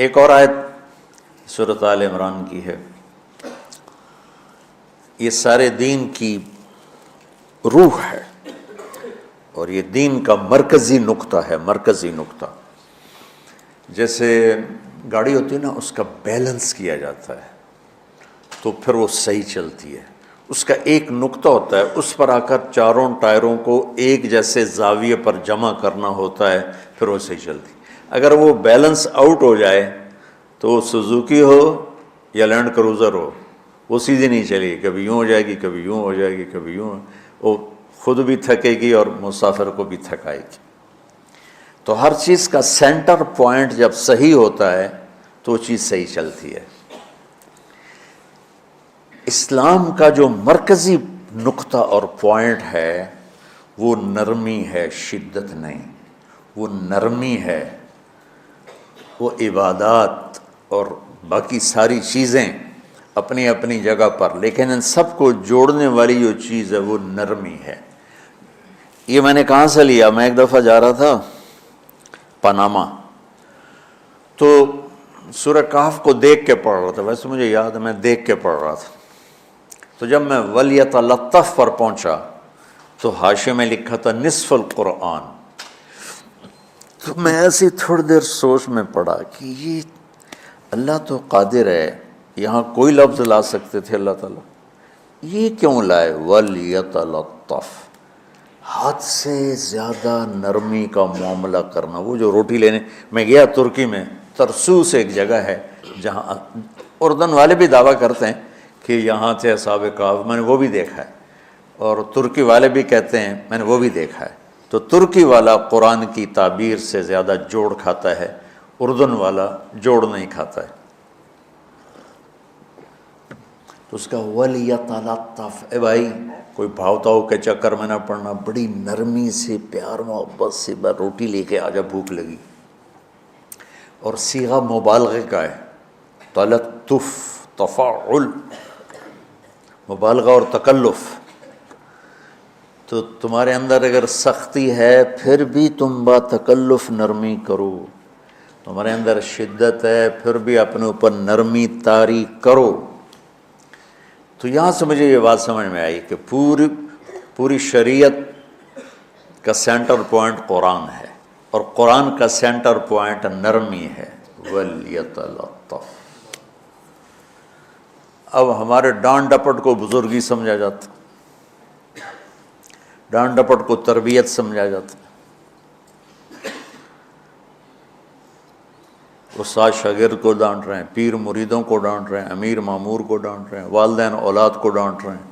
ایک اور آیت سورۃ آل عمران کی ہے، یہ سارے دین کی روح ہے اور یہ دین کا مرکزی نقطہ ہے، مرکزی نقطہ۔ جیسے گاڑی ہوتی ہے نا، اس کا بیلنس کیا جاتا ہے تو پھر وہ صحیح چلتی ہے۔ اس کا ایک نقطہ ہوتا ہے، اس پر آ کر چاروں ٹائروں کو ایک جیسے زاویے پر جمع کرنا ہوتا ہے، پھر وہ صحیح چلتی۔ اگر وہ بیلنس آؤٹ ہو جائے تو سوزوکی ہو یا لینڈ کروزر ہو، وہ سیدھی نہیں چلے گی، کبھی یوں ہو جائے گی، کبھی یوں ہو جائے گی، کبھی یوں، وہ خود بھی تھکے گی اور مسافر کو بھی تھکائے گی۔ تو ہر چیز کا سینٹر پوائنٹ جب صحیح ہوتا ہے تو وہ چیز صحیح چلتی ہے۔ اسلام کا جو مرکزی نقطہ اور پوائنٹ ہے وہ نرمی ہے، شدت نہیں، وہ نرمی ہے۔ وہ عبادات اور باقی ساری چیزیں اپنی اپنی جگہ پر، لیکن ان سب کو جوڑنے والی جو چیز ہے وہ نرمی ہے۔ یہ میں نے کہاں سے لیا؟ میں ایک دفعہ جا رہا تھا پاناما، تو سورہ کہف کو دیکھ کے پڑھ رہا تھا، ویسے مجھے یاد ہے میں دیکھ کے پڑھ رہا تھا۔ تو جب میں وَلْيَتَلَطَّفْ پر پہنچا تو حاشیے میں لکھا تھا نصف القرآن۔ تو میں ایسی تھوڑی دیر سوچ میں پڑا کہ یہ اللہ تو قادر ہے، یہاں کوئی لفظ لا سکتے تھے اللہ تعالیٰ، یہ کیوں لائے وَلْيَتَلَطَّفْ؟ حد سے زیادہ نرمی کا معاملہ کرنا۔ وہ جو روٹی لینے میں گیا ترکی میں، ترسوس ایک جگہ ہے جہاں اردن والے بھی دعویٰ کرتے ہیں کہ یہاں تھے اصحاب کہف، میں نے وہ بھی دیکھا ہے، اور ترکی والے بھی کہتے ہیں میں نے وہ بھی دیکھا ہے۔ تو ترکی والا قرآن کی تعبیر سے زیادہ جوڑ کھاتا ہے، اردن والا جوڑ نہیں کھاتا ہے۔ تو اس کا وَلْيَتَلَطَّفْ، اے بھائی کوئی بھاؤتاؤ کے چکر میں نہ پڑنا، بڑی نرمی سے، پیار محبت سے، بس روٹی لے کے آجا، بھوک لگی۔ اور صیغہ مبالغے کا ہے، تلطف، تفاعل، مبالغہ اور تکلف۔ تو تمہارے اندر اگر سختی ہے پھر بھی تم با تکلف نرمی کرو، تمہارے اندر شدت ہے پھر بھی اپنے اوپر نرمی طاری کرو۔ تو یہاں سے مجھے یہ بات سمجھ میں آئی کہ پوری شریعت کا سینٹر پوائنٹ قرآن ہے، اور قرآن کا سینٹر پوائنٹ نرمی ہے، وَلْيَتَلَطَّفْ۔ اب ہمارے ڈانٹ ڈپٹ کو بزرگی سمجھا جاتا، ڈانٹ ڈپٹ کو تربیت سمجھا جاتا، استاد شاگرد کو ڈانٹ رہے ہیں، پیر مریدوں کو ڈانٹ رہے ہیں، امیر مامور کو ڈانٹ رہے ہیں، والدین اولاد کو ڈانٹ رہے ہیں،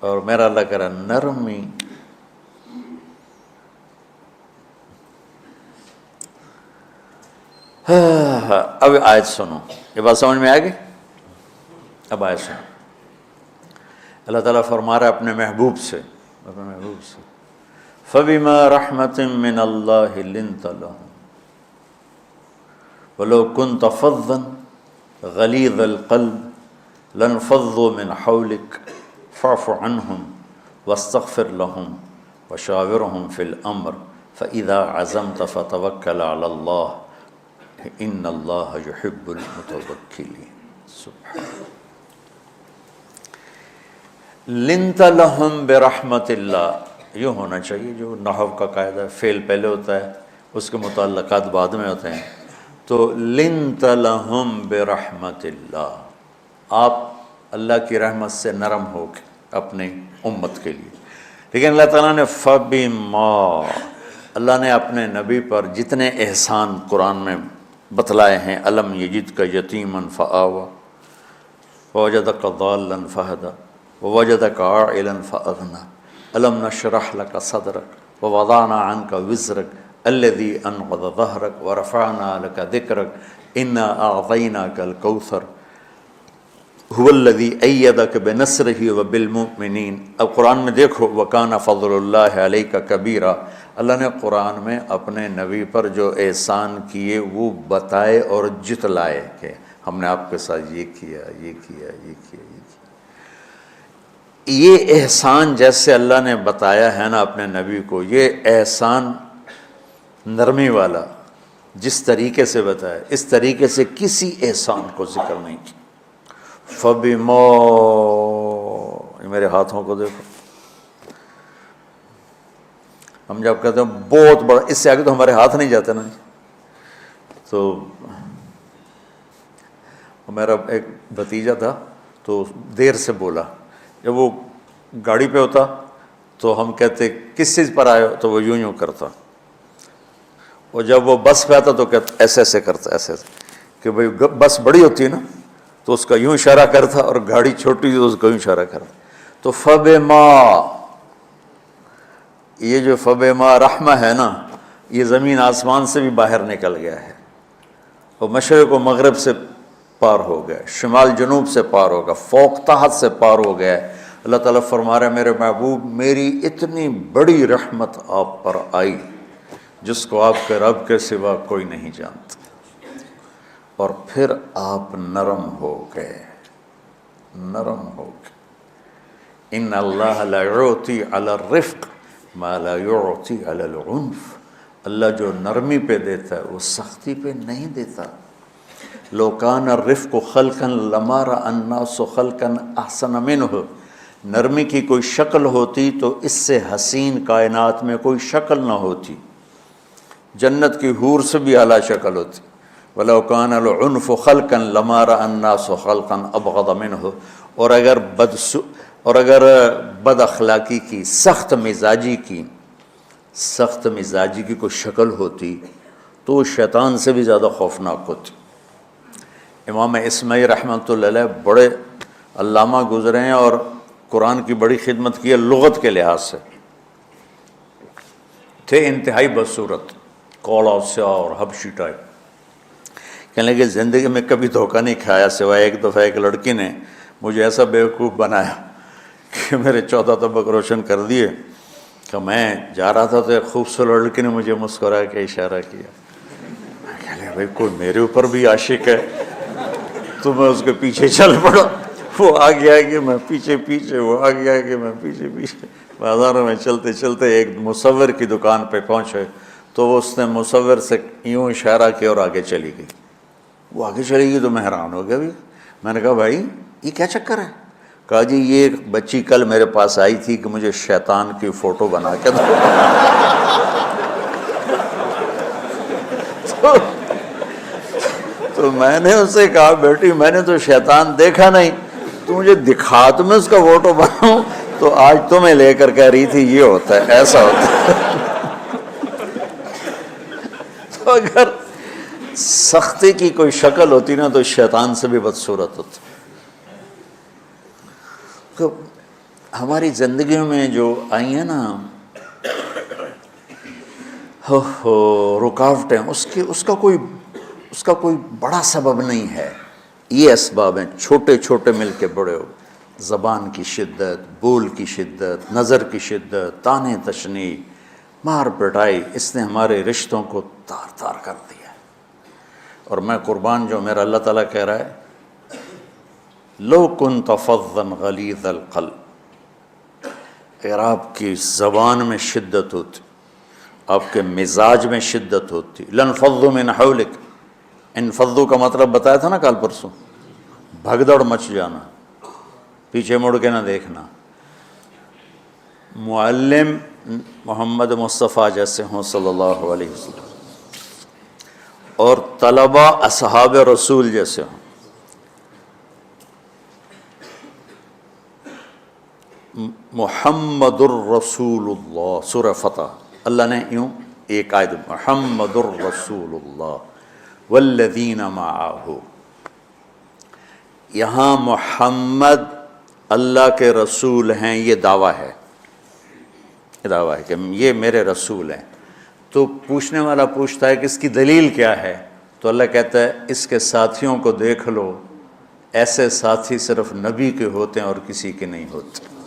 اور میرا اللہ کہہ رہا ہے نرمی۔ اب آیت سنو، یہ بات سمجھ میں آئے گی؟ اب آیت سنو، اللہ تعالیٰ فرما رہا ہے اپنے محبوب سے، فَبِمَا رَحْمَةٍ مِّنَ اللَّهِ لِنْتَ لَهُمْ وَلَوْ كُنْتَ فَظًّا غَلِيظَ الْقَلْبِ لَانفَضُّوا مِنْ حَوْلِكَ فَاعْفُ عَنْهُمْ وَاسْتَغْفِرْ لَهُمْ وَشَاوِرْهُمْ فِي الْأَمْرِ فَإِذَا عَزَمْتَ فَتَوَكَّلْ عَلَى اللَّهِ إِنَّ اللَّهَ يُحِبُّ الْمُتَوَكِّلِينَ۔ سبحان لنت لہم برحمت اللہ، یوں ہونا چاہیے، جو نحو کا قاعدہ ہے، فعل پہلے ہوتا ہے اس کے متعلقات بعد میں ہوتے ہیں۔ تو لنت لہم برحمت اللہ، آپ اللہ کی رحمت سے نرم ہو کے اپنی امت کے لیے۔ لیکن اللہ تعالیٰ نے فبما، اللہ نے اپنے نبی پر جتنے احسان قرآن میں بتلائے ہیں، الم یجدک یتیما فآویٰ ووجدک ضالا فہدیٰ ووجدک عائلا فأغنیٰ الم نشرح لک صدرک ووضعنا عنک وزرک الذی انقض ظہرک ورفعنا لک ذکرک انا اعطیناک الکوثر هو الذی ایدک بنصرہ وبالمؤمنین۔ اب قرآن میں دیکھو، وکان فضل اللہ علیک کبیرا، اللہ نے قرآن میں اپنے نبی پر جو احسان کیے وہ بتائے اور جتلائے کہ ہم نے آپ کے ساتھ یہ کیا، یہ کیا، یہ کیا، یہ کیا۔ یہ احسان جیسے اللہ نے بتایا ہے نا اپنے نبی کو، یہ احسان نرمی والا، جس طریقے سے بتایا اس طریقے سے کسی احسان کو ذکر نہیں کیا۔ فَبِمَا، میرے ہاتھوں کو دیکھو، ہم جب کہتے ہیں بہت بڑا، اس سے آگے تو ہمارے ہاتھ نہیں جاتے نا۔ تو میرا ایک بھتیجا تھا تو دیر سے بولا، جب وہ گاڑی پہ ہوتا تو ہم کہتے کس چیز پر آئے ہو، تو وہ یوں کرتا، اور جب وہ بس پہ آتا تو کہتا ایسے ایسے کرتا، ایسے کہ بھئی بس بڑی ہوتی ہے نا تو اس کا یوں اشارہ کرتا، اور گاڑی چھوٹی تو اس کا یوں اشارہ کرتا۔ تو فَبِمَا، یہ جو فَبِمَا رحمہ ہے نا، یہ زمین آسمان سے بھی باہر نکل گیا ہے، اور مشرق و مغرب سے پار ہو گیا، شمال جنوب سے پار ہوگا، فوق تحت سے پار ہو گیا ہے۔ اللہ تعالیٰ فرما رہے ہیں میرے محبوب میری اتنی بڑی رحمت آپ پر آئی جس کو آپ کے رب کے سوا کوئی نہیں جانتا، اور پھر آپ نرم ہو گئے، نرم ہو گئے۔ ان اللہ لا یعطی علی الرفق ما لا یعطی علی العنف، اللہ جو نرمی پہ دیتا ہے وہ سختی پہ نہیں دیتا۔ لو کان الرفق خلقا لما رأى الناس خلقا احسن منه، نرمی کی کوئی شکل ہوتی تو اس سے حسین کائنات میں کوئی شکل نہ ہوتی، جنت کی حور سے بھی اعلیٰ شکل ہوتی۔ وَلَوْ كَانَ الْعُنْفُ خَلْقًا لَمَا رَأَى النَّاسُ خَلْقًا أَبْغَضَ مِنْهُ، اور اگر بد اخلاقی کی، سخت مزاجی کی کوئی شکل ہوتی تو وہ شیطان سے بھی زیادہ خوفناک ہوتی۔ امام اسماعیل رحمۃ اللہ علیہ بڑے علامہ گزرے ہیں اور قرآن کی بڑی خدمت کی ہے لغت کے لحاظ سے، تھے انتہائی بدصورت، کوڑا سیاہ اور حبشی ٹائپ۔ کہنے لگے زندگی میں کبھی دھوکہ نہیں کھایا سوائے ایک دفعہ ایک لڑکی نے مجھے ایسا بیوقوف بنایا کہ میرے 14 طبق روشن کر دیے کہ میں جا رہا تھا تو ایک خوبصورت لڑکی نے مجھے مسکرا کے اشارہ کیا۔ میں کہہ لیا بھائی کوئی میرے اوپر بھی عاشق ہے، تو میں اس کے پیچھے چل پڑا، وہ آگے آگے میں پیچھے پیچھے، وہ آگے آگے میں پیچھے پیچھے، بازاروں میں چلتے چلتے ایک مصور کی دکان پہ پہنچے تو اس نے مصور سے یوں اشارہ کیا اور آگے چلی گئی۔ وہ آگے چلی گئی تو میں حیران ہو گیا بھی، میں نے کہا بھائی یہ کیا چکر ہے؟ کہا جی یہ ایک بچی کل میرے پاس آئی تھی کہ مجھے شیطان کی فوٹو بنا کے دو۔ تو میں نے اس سے کہا بیٹی میں نے تو شیطان دیکھا نہیں، تو مجھے دکھا تو میں اس کا فوٹو بناؤں، تو آج تمہیں لے کر کہہ رہی تھی یہ ہوتا ہے، ایسا ہوتا ہے۔ تو اگر سختی کی کوئی شکل ہوتی نا تو شیطان سے بھی بدصورت ہوتی۔ تو ہماری زندگیوں میں جو آئی ہیں نا رکاوٹیں، اس کا کوئی بڑا سبب نہیں ہے، یہ اسباب ہیں چھوٹے چھوٹے مل کے بڑے ہو۔ زبان کی شدت، بول کی شدت، نظر کی شدت، طعنے تشنیع، مار پٹائی، اس نے ہمارے رشتوں کو تار تار کر دیا۔ اور میں قربان جو میرا اللہ تعالیٰ کہہ رہا ہے لو کنت فظا غلیظ القلب، اگر آپ کی زبان میں شدت ہوتی، آپ کے مزاج میں شدت ہوتی، لانفضوا من حولک، انفضوا کا مطلب بتایا تھا نا کل پرسوں، بھگدڑ مچ جانا، پیچھے مڑ کے نہ دیکھنا۔ معلم محمد مصطفیٰ جیسے ہوں صلی اللہ علیہ وسلم، اور طلبہ اصحاب رسول جیسے ہوں، محمد الرسول اللہ، سورہ فتح اللہ نے یوں ایک آیت محمد الرسول اللہ والذین معہ، یہاں محمد اللہ کے رسول ہیں، یہ دعویٰ ہے، یہ دعویٰ ہے کہ یہ میرے رسول ہیں۔ تو پوچھنے والا پوچھتا ہے کہ اس کی دلیل کیا ہے، تو اللہ کہتا ہے اس کے ساتھیوں کو دیکھ لو، ایسے ساتھی صرف نبی کے ہوتے ہیں اور کسی کے نہیں ہوتے۔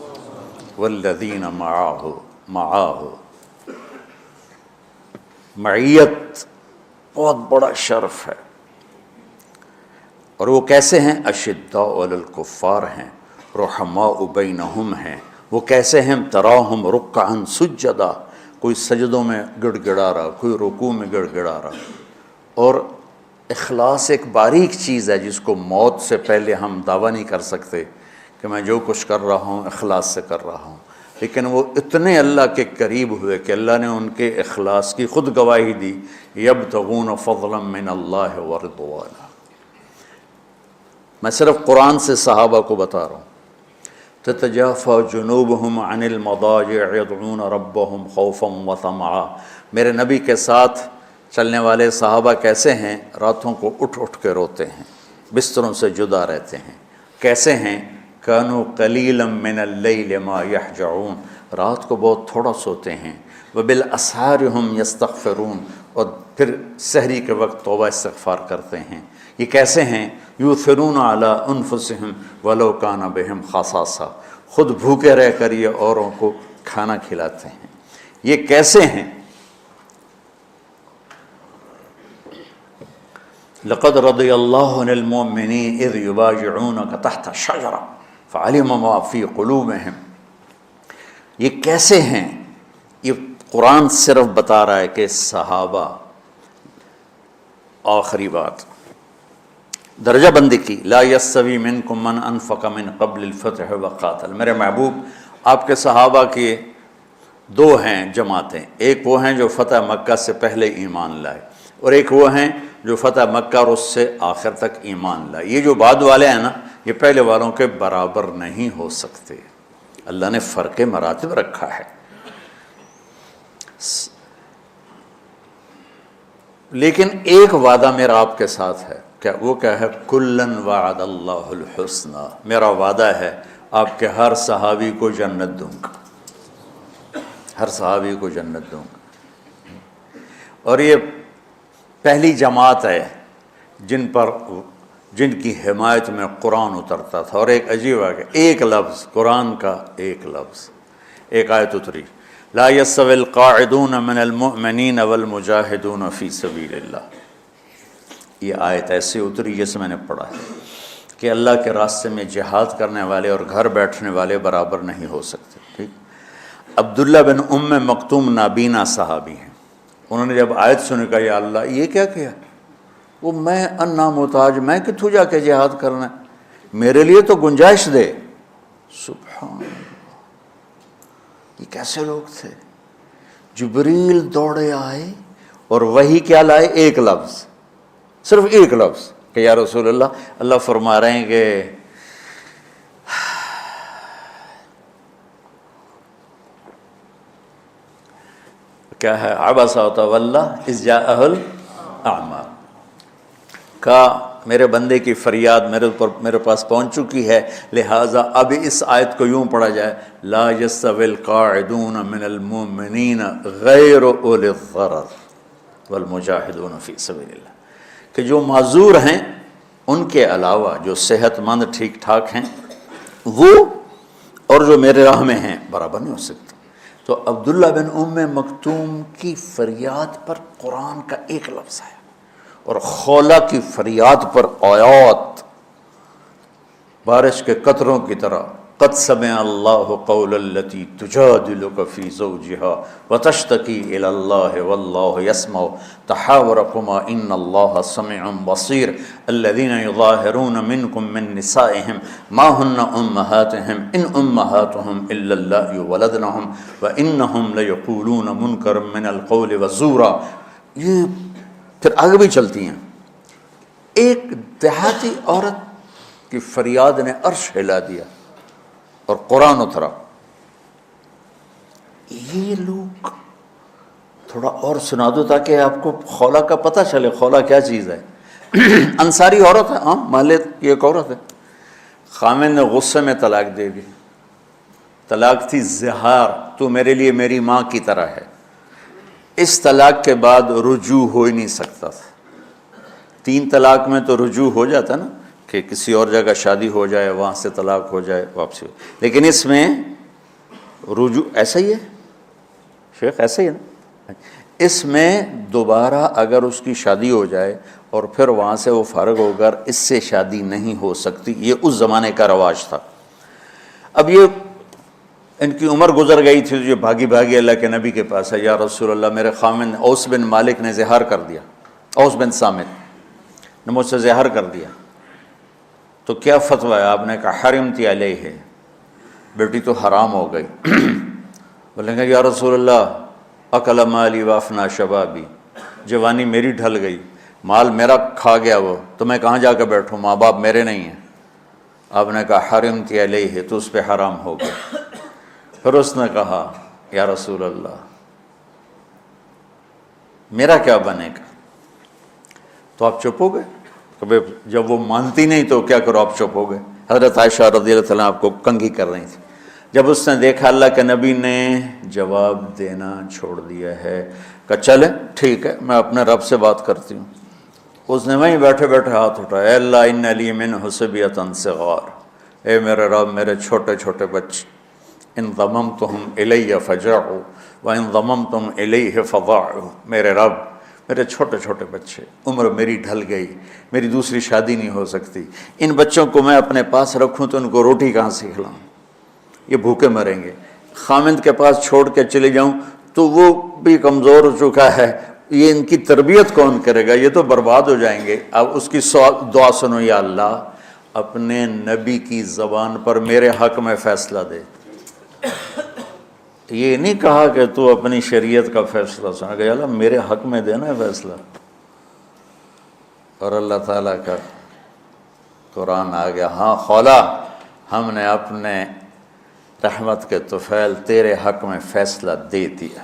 والذین معاہ، معیت بہت بڑا شرف ہے۔ اور وہ کیسے ہیں؟ اشداء علی الکفار ہیں، رحماء بینہم ہیں۔ وہ کیسے ہیں؟ تراہم رکعا سجدا، کوئی سجدوں میں گڑ گڑا رہا، کوئی رکوع میں گڑ گڑا رہا۔ اور اخلاص ایک باریک چیز ہے جس کو موت سے پہلے ہم دعویٰ نہیں کر سکتے کہ میں جو کچھ کر رہا ہوں اخلاص سے کر رہا ہوں، لیکن وہ اتنے اللہ کے قریب ہوئے کہ اللہ نے ان کے اخلاص کی خود گواہی دی، یبتغون فضلا من اللہ ورضوانا۔ میں صرف قرآن سے صحابہ کو بتا رہا ہوں، تتجافى جنوبهم عن المضاجع يدعون ربهم خوفا وطمعا۔ میرے نبی کے ساتھ چلنے والے صحابہ کیسے ہیں؟ راتوں کو اٹھ اٹھ کے روتے ہیں، بستروں سے جدا رہتے ہیں۔ کیسے ہیں؟ كانوا قليلا من الليل ما يهجعون، رات کو بہت تھوڑا سوتے ہیں۔ وبالاسحار هم يستغفرون، اور پھر سحری کے وقت توبہ استغفار کرتے ہیں۔ یہ کیسے ہیں؟ یؤثرون علی انفسہم ولو کان بہم خصاصہ، خود بھوکے رہ کر یہ اوروں کو کھانا کھلاتے ہیں۔ یہ کیسے ہیں؟ لقد رضی اللہ عن المؤمنین اذ یبایعونک تحت الشجرہ فعلم ما فی قلوبہم۔ یہ کیسے ہیں؟ یہ قرآن صرف بتا رہا ہے کہ صحابہ، آخری بات درجہ بندی کی، لا یستوی منکم من انفق من قبل الفتح وقاتل۔ میرے محبوب، آپ کے صحابہ کے دو ہیں جماعتیں، ایک وہ ہیں جو فتح مکہ سے پہلے ایمان لائے، اور ایک وہ ہیں جو فتح مکہ اور اس سے آخر تک ایمان لائے۔ یہ جو بعد والے ہیں نا، یہ پہلے والوں کے برابر نہیں ہو سکتے، اللہ نے فرق مراتب رکھا ہے۔ لیکن ایک وعدہ میرا آپ کے ساتھ ہے، وہ کیا ہے؟ کلن وعد اللہ الحسنى، میرا وعدہ ہے آپ کے ہر صحابی کو جنت دوں گا، ہر صحابی کو جنت دوں گا۔ اور یہ پہلی جماعت ہے جن کی حمایت میں قرآن اترتا تھا۔ اور ایک عجیب ہے، ایک لفظ قرآن کا، ایک لفظ، ایک آیت اتری، لا يستوي القاعدون من المؤمنین والمجاہدون فی سبیل اللہ۔ یہ آیت ایسے اتری جیسے میں نے پڑھا ہے کہ اللہ کے راستے میں جہاد کرنے والے اور گھر بیٹھنے والے برابر نہیں ہو سکتے۔ ٹھیک، عبداللہ بن مکتوم نابینا صحابی ہیں، انہوں نے جب آیت سنی کہا یا اللہ یہ کیا کیا؟ وہ میں انا محتاج، میں کتوں جا کے جہاد کرنا ہے، میرے لیے تو گنجائش دے۔ سبحان اللہ، یہ کیسے لوگ تھے؟ جبریل دوڑے آئے اور وہی کیا لائے؟ ایک لفظ، صرف ایک لفظ کہ یا رسول اللہ، اللہ فرما رہے ہیں کہ کیا ہے؟ عبس وتولی اذ جاءہ الاعمی، کہا میرے بندے کی فریاد میرے پاس پہنچ چکی ہے، لہٰذا اب اس آیت کو یوں پڑھا جائے، لا یستوی القاعدون من المؤمنین غیر اولی الضرر والمجاہدون فی سبیل اللہ، کہ جو معذور ہیں ان کے علاوہ جو صحت مند ٹھیک ٹھاک ہیں وہ، اور جو میرے راہ میں ہیں، برابر نہیں ہو سکتے۔ تو عبداللہ بن مکتوم کی فریاد پر قرآن کا ایک لفظ ہے، اور خولہ کی فریاد پر آیات بارش کے قطروں کی طرح، قد سمع اللہ قول التی تجادلک فی زوجها وتشتکی الی اللہ واللہ یسمع تحاورکما ان اللہ سمیع بصیر الذین یظاہرون منکم من نسائهم ما ہن امہاتهم ان امہاتهم الا اللائي ولدنهم وانہم لیقولون منکرا من القول وزورا۔ یہ پھر آگے بھی چلتی ہیں۔ ایک دیہاتی عورت کی فریاد نے عرش ہلا دیا اور قرآن اترا۔ یہ لوگ تھوڑا اور سنا دو تاکہ آپ کو خولہ کا پتہ چلے، خولہ کیا چیز ہے۔ انصاری عورت ہے، ہاں محلے کی ایک عورت ہے، خامن نے غصے میں طلاق دے دی، طلاق تھی زہار، تو میرے لیے میری ماں کی طرح ہے۔ اس طلاق کے بعد رجوع ہو ہی نہیں سکتا تھا۔ 3 طلاق میں تو رجوع ہو جاتا نا، کہ کسی اور جگہ شادی ہو جائے، وہاں سے طلاق ہو جائے، واپسی ہو، لیکن اس میں رجوع ایسا ہی ہے شیخ، ایسا ہی ہے نا، اس میں دوبارہ اگر اس کی شادی ہو جائے اور پھر وہاں سے وہ فارغ ہو کر اس سے شادی نہیں ہو سکتی، یہ اس زمانے کا رواج تھا۔ اب یہ ان کی عمر گزر گئی تھی، جو بھاگی بھاگی اللہ کے نبی کے پاس ہے، یا رسول اللہ میرے خامن اوس بن مالک نے زہار کر دیا، اوس بن صامت نے مجھ سے زہر کر دیا، تو کیا فتویٰ ہے؟ آپ نے کہا حرمتی علیہ، بیٹی تو حرام ہو گئی۔ بولیں گے یا رسول اللہ اکل مالی وافنا شبابی، جوانی میری ڈھل گئی، مال میرا کھا گیا وہ، تو میں کہاں جا کے بیٹھوں، ماں باپ میرے نہیں ہیں۔ آپ نے کہا حرمتی علیہ، تو اس پہ حرام ہو گیا۔ پھر اس نے کہا یا رسول اللہ میرا کیا بنے گا؟ تو آپ چپ ہو گئے؟ کہ جب وہ مانتی نہیں تو کیا کرو، آپ چپ ہو گئے۔ حضرت عائشہ رضی اللہ تعالیٰ آپ کو کنگھی کر رہی تھی۔ جب اس نے دیکھا اللہ کے نبی نے جواب دینا چھوڑ دیا ہے، کہ چلے ٹھیک ہے میں اپنے رب سے بات کرتی ہوں، اس نے وہیں بیٹھے بیٹھے ہاتھ اٹھایا، اے اللہ ان لی منہ صبیۃ صغار، اے میرے رب میرے چھوٹے چھوٹے بچے، ان ضممتہم الی فجعوا وان ضممتم الیہ فضاعوا، میرے رب میرے چھوٹے چھوٹے بچے، عمر میری ڈھل گئی، میری دوسری شادی نہیں ہو سکتی، ان بچوں کو میں اپنے پاس رکھوں تو ان کو روٹی کہاں سے کھلاؤں، یہ بھوکے مریں گے۔ خامند کے پاس چھوڑ کے چلے جاؤں تو وہ بھی کمزور ہو چکا ہے، یہ ان کی تربیت کون کرے گا، یہ تو برباد ہو جائیں گے۔ اب اس کی دعا سنو، یا اللہ اپنے نبی کی زبان پر میرے حق میں فیصلہ دے۔ یہ نہیں کہا کہ تو اپنی شریعت کا فیصلہ سنا، کہ اللہ میرے حق میں دینا ہے فیصلہ۔ اور اللہ تعالیٰ کا قرآن آ گیا، ہاں خولا ہم نے اپنے رحمت کے طفیل تیرے حق میں فیصلہ دے دیا۔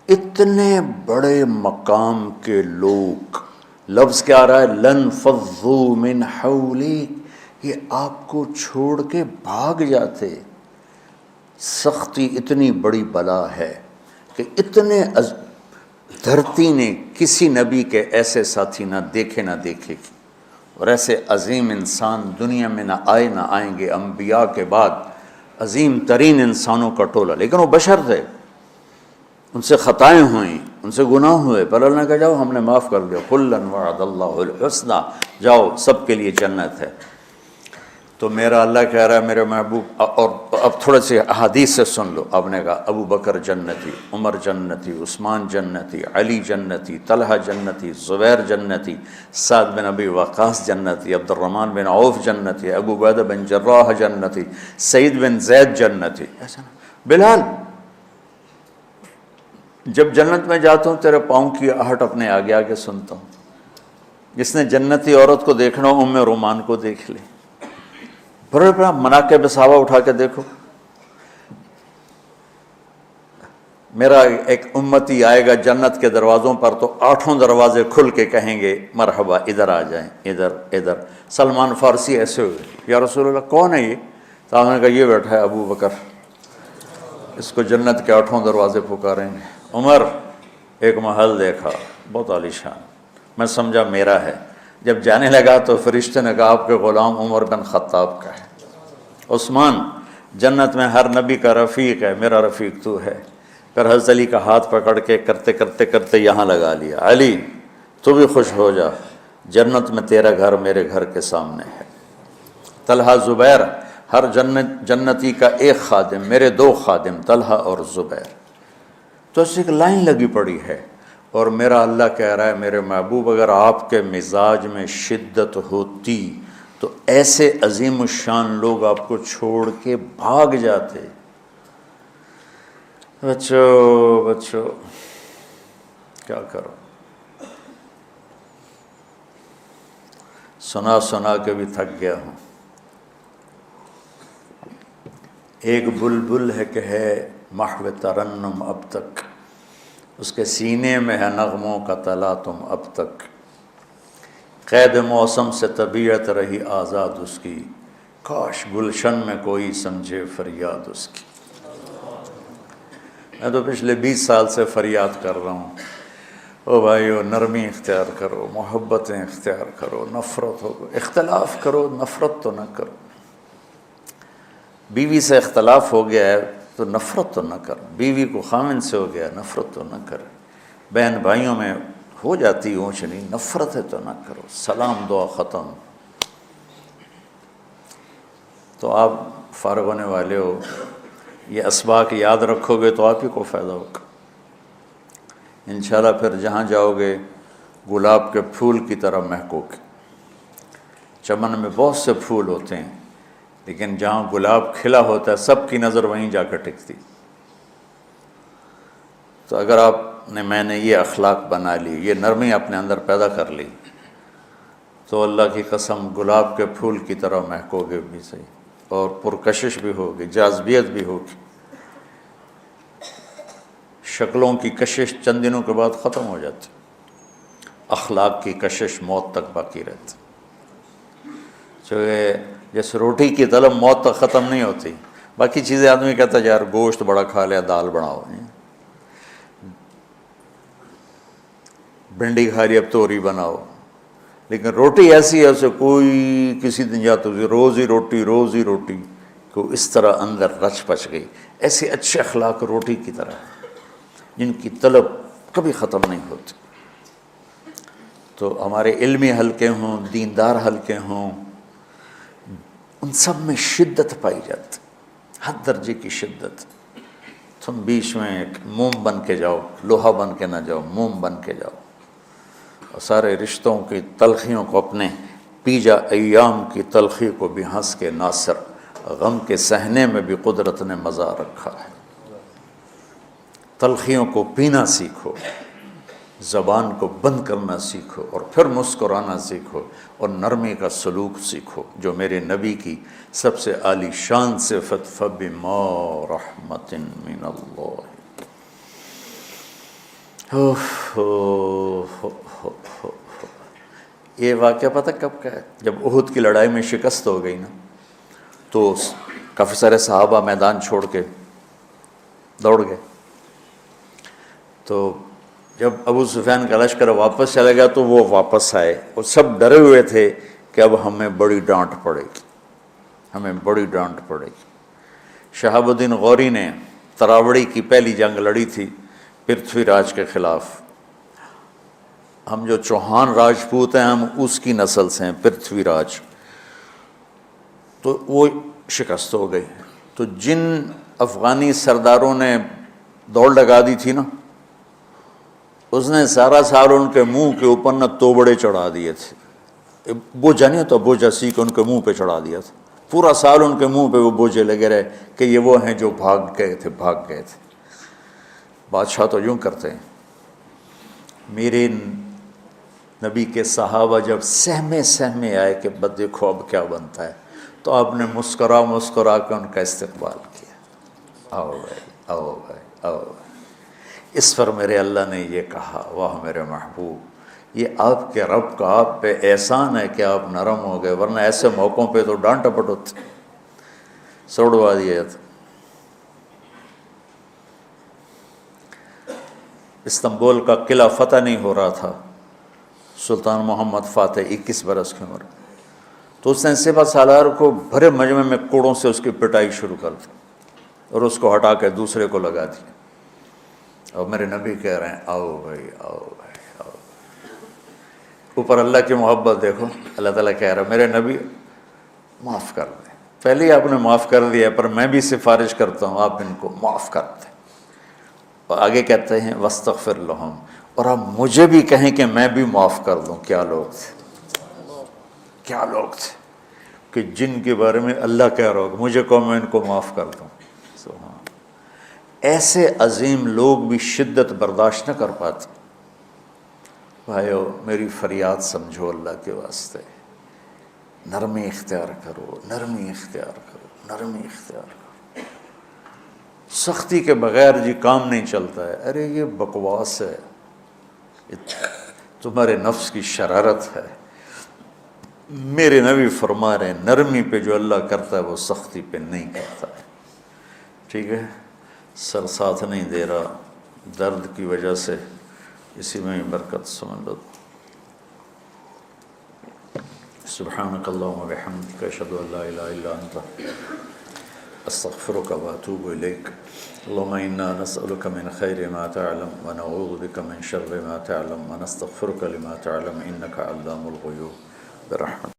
اتنے بڑے مقام کے لوگ، لفظ کیا آ رہا ہے، لن فضوا من حولی، یہ آپ کو چھوڑ کے بھاگ جاتے۔ سختی اتنی بڑی بلا ہے کہ اتنے دھرتی نے کسی نبی کے ایسے ساتھی نہ دیکھے گی، اور ایسے عظیم انسان دنیا میں نہ آئیں گے۔ انبیاء کے بعد عظیم ترین انسانوں کا ٹولہ، لیکن وہ بشر تھے، ان سے خطائیں ہوئیں، ان سے گناہ ہوئے، پر اللہ نے کہا جاؤ ہم نے معاف کر دیا، کلا وعد اللہ الحسنی، جاؤ سب کے لیے جنت ہے۔ تو میرا اللہ کہہ رہا ہے میرے محبوب، اور اب تھوڑے سے احادیث سے سن لو۔ آپ نے کہا ابو بکر جنتی، عمر جنتی، عثمان جنتی، علی جنتی، طلحہ جنتی، زبیر جنتی، سعد بن ابی وقاص جنتی، عبد الرحمن بن عوف جنتی، ابو عبیدہ بن جراح جنتی، سعید بن زید جنتی، ایسا نا بلال جب جنت میں جاتا ہوں تیرے پاؤں کی آہٹ اپنے آگے آگے سنتا ہوں۔ جس نے جنتی عورت کو دیکھنا ہو ام رومان کو دیکھ لے، بڑے بڑا مناقب صحابہ اٹھا کے دیکھو۔ میرا ایک امتی آئے گا جنت کے دروازوں پر تو 8 دروازے کھل کے کہیں گے مرحبا ادھر آ جائیں، ادھر ادھر۔ سلمان فارسی ایسے ہوئے، یا رسول اللہ کون ہے یہ؟ تو آپ نے کہا یہ بیٹھا ہے ابو بکر، اس کو جنت کے 8 دروازے پکاریں گے۔ عمر ایک محل دیکھا بہت عالیشان، میں سمجھا میرا ہے۔ جب جانے لگا تو فرشتے نے کہا آپ کے غلام عمر بن خطاب کا ہے۔ عثمان جنت میں ہر نبی کا رفیق ہے، میرا رفیق تو ہے۔ پھر حضرت علی کا ہاتھ پکڑ کے کرتے کرتے کرتے یہاں لگا لیا، علی تو بھی خوش ہو جا، جنت میں تیرا گھر میرے گھر کے سامنے ہے۔ طلحہ زبیر، ہر جنتی کا ایک خادم، میرے 2 خادم طلحہ اور زبیر۔ تو اس ایک لائن لگی پڑی ہے، اور میرا اللہ کہہ رہا ہے میرے محبوب اگر آپ کے مزاج میں شدت ہوتی تو ایسے عظیم الشان لوگ آپ کو چھوڑ کے بھاگ جاتے۔ بچو کیا کرو، سنا سنا کے بھی تھک گیا ہوں۔ ایک بلبل ہے کہ ہے محو ترنم اب تک، اس کے سینے میں ہے نغموں کا تلاطم اب تک، قید موسم سے طبیعت رہی آزاد اس کی، کاش گلشن میں کوئی سمجھے فریاد اس کی۔ میں تو پچھلے 20 سال سے فریاد کر رہا ہوں، او بھائیو نرمی اختیار کرو، محبتیں اختیار کرو، نفرت ہو اختلاف کرو، نفرت تو نہ کرو۔ بیوی سے اختلاف ہو گیا ہے تو نفرت تو نہ کر، بیوی کو خامن سے ہو گیا نفرت تو نہ کر، بہن بھائیوں میں ہو جاتی اونچ نہیں، نفرت ہے تو نہ کرو، سلام دعا ختم۔ تو آپ فارغ ہونے والے ہو، یہ اسباق یاد رکھو گے تو آپ ہی کو فائدہ ہوگا انشاءاللہ۔ پھر جہاں جاؤ گے گلاب کے پھول کی طرح مہکو گے۔ چمن میں بہت سے پھول ہوتے ہیں، لیکن جہاں گلاب کھلا ہوتا ہے سب کی نظر وہیں جا کر ٹکتی۔ تو اگر میں نے یہ اخلاق بنا لی، یہ نرمی اپنے اندر پیدا کر لی، تو اللہ کی قسم گلاب کے پھول کی طرح مہکو گے بھی صحیح، اور پرکشش بھی ہوگی، جاذبیت بھی ہوگی۔ شکلوں کی کشش چند دنوں کے بعد ختم ہو جاتی، اخلاق کی کشش موت تک باقی رہتی۔ جیسے روٹی کی طلب موت تک ختم نہیں ہوتی، باقی چیزیں آدمی کہتا ہے یار گوشت بڑا کھا لیا، دال بناؤ، بھنڈی کھا لی اب توری بناؤ، لیکن روٹی ایسی ہے اسے کوئی کسی دن جاتا روز ہی روٹی کو اس طرح اندر رچ پچ گئی۔ ایسے اچھے اخلاق روٹی کی طرح ہیں جن کی طلب کبھی ختم نہیں ہوتی۔ تو ہمارے علمی حلقے ہوں، دیندار حلقے ہوں، ان سب میں شدت پائی جاتی، ہر درجے کی شدت۔ تم بیچ میں ایک موم بن کے جاؤ، لوہا بن کے نہ جاؤ، موم بن کے جاؤ، اور سارے رشتوں کی تلخیوں کو اپنے پی جا، ایام کی تلخی کو بھی ہنس کے ناصر، غم کے سہنے میں بھی قدرت نے مزہ رکھا ہے۔ تلخیوں کو پینا سیکھو، زبان کو بند کرنا سیکھو، اور پھر مسکرانا سیکھو، اور نرمی کا سلوک سیکھو، جو میرے نبی کی سب سے عالی شان صفت فَبِمَا رَحْمَةٍ مِّنَ اللَّهِ۔ یہ واقعہ پتہ کب کا ہے؟ جب احد کی لڑائی میں شکست ہو گئی نا، تو کافی سارے صحابہ میدان چھوڑ کے دوڑ گئے۔ تو جب ابو سفیان کا لشکر واپس چلا گیا تو وہ واپس آئے، اور سب ڈرے ہوئے تھے کہ اب ہمیں بڑی ڈانٹ پڑے گی، ہمیں بڑی ڈانٹ پڑے گی۔ شہاب الدین غوری نے تراوڑی کی پہلی جنگ لڑی تھی پرتھوی راج کے خلاف۔ ہم جو چوہان راجپوت ہیں ہم اس کی نسل سے ہیں، پرتھوی راج، تو وہ شکست ہو گئی۔ تو جن افغانی سرداروں نے دوڑ لگا دی تھی نا، اس نے سارا سال ان کے منہ کے اوپر نہ توبڑے چڑھا دیے تھے، بوجھا نہیں ہوتا، بوجھا سی کے ان کے منہ پہ چڑھا دیا تھا، پورا سال ان کے منہ پہ وہ بوجھے لگے رہے کہ یہ وہ ہیں جو بھاگ گئے تھے۔ بادشاہ تو یوں کرتے ہیں۔ میرے نبی کے صحابہ جب سہمے آئے کہ بس دیکھو اب کیا بنتا ہے، تو آپ نے مسکرا کے ان کا استقبال کیا، آؤ بھائی آؤ بھائی آؤ بھائی۔ اس پر میرے اللہ نے یہ کہا، واہ میرے محبوب، یہ آپ کے رب کا آپ پہ احسان ہے کہ آپ نرم ہو گئے، ورنہ ایسے موقعوں پہ تو ڈانٹ ڈپٹ ہوتی، سوڑوا دیا جاتا۔ استنبول کا قلعہ فتح نہیں ہو رہا تھا، سلطان محمد فاتح 21 برس کی عمر، تو اس نے سپہ سالار کو بھرے مجمع میں کوڑوں سے اس کی پٹائی شروع کر دی، اور اس کو ہٹا کے دوسرے کو لگا دیا۔ اور میرے نبی کہہ رہے ہیں آؤ بھائی آؤ بھائی آؤ۔ اوپر اللہ کی محبت دیکھو، اللہ تعالیٰ کہہ رہا ہے میرے نبی معاف کر دیں، پہلے ہی آپ نے معاف کر دیا، پر میں بھی سفارش کرتا ہوں آپ ان کو معاف کر دیں۔ اور آگے کہتے ہیں وَاسْتَغْفِرْ لَهُمْ، اور آپ مجھے بھی کہیں کہ میں بھی معاف کر دوں۔ کیا لوگ تھے کہ جن کے بارے میں اللہ کہہ رہا ہو مجھے کہو میں ان کو معاف کر دوں۔ سبحان، ایسے عظیم لوگ بھی شدت برداشت نہ کر پاتے۔ بھائیو میری فریاد سمجھو اللہ کے واسطے، نرمی اختیار کرو، نرمی اختیار کرو، نرمی اختیار کرو۔ سختی کے بغیر جی کام نہیں چلتا ہے، ارے یہ بکواس ہے، تمہارے نفس کی شرارت ہے۔ میرے نبی فرما رہے ہیں نرمی پہ جو اللہ کرتا ہے وہ سختی پہ نہیں کرتا ہے۔ ٹھیک ہے، سر ساتھ نہیں دے رہا درد کی وجہ سے، اسی میں ہی برکت سمجھ لو۔ سبحانک اللہم و بحمدک، اشہد ان لا الہ الا انت، استغفرک و اتوب الیک۔ اللہم انا نسألک من خیر ما تعلم ونعوذ بک من شر ما تعلم ونستغفرک لما تعلم انک علام الغیوب برحمتک۔